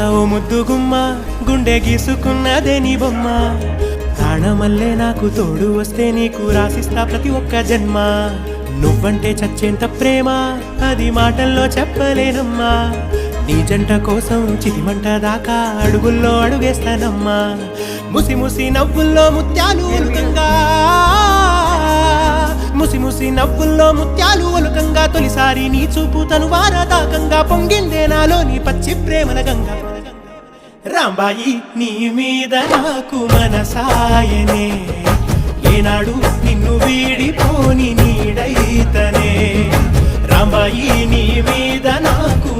ఓ ముద్దు గుమ్మ గుండె గీసుకున్నదే నీ బొమ్మ ప్రాణమల్లే నాకు తోడు వస్తే నీకు రాసిస్తా ప్రతి ఒక్క జన్మ నువ్వంటే చచ్చేంత ప్రేమ అది మాటల్లో చెప్పలేనమ్మా నీ జంట కోసం చితిమంట దాకా అడుగుల్లో అడుగేస్తానమ్మా ముసి ముసి నవ్వుల్లో ముత్యాలు ఒలుకంగా ముసి ముసి నవ్వుల్లో ముత్యాలు ఒలుకంగా తొలిసారి నీ చూపు తను వారదాకంగా పొంగిందే నాలో నీ పచ్చి ప్రేమల గంగా రాంబాయి నీ మీద నాకు మనసాయనే ఏనాడు నిన్ను వీడిపోని నీడైతనే రాంబాయి నీ మీద నాకు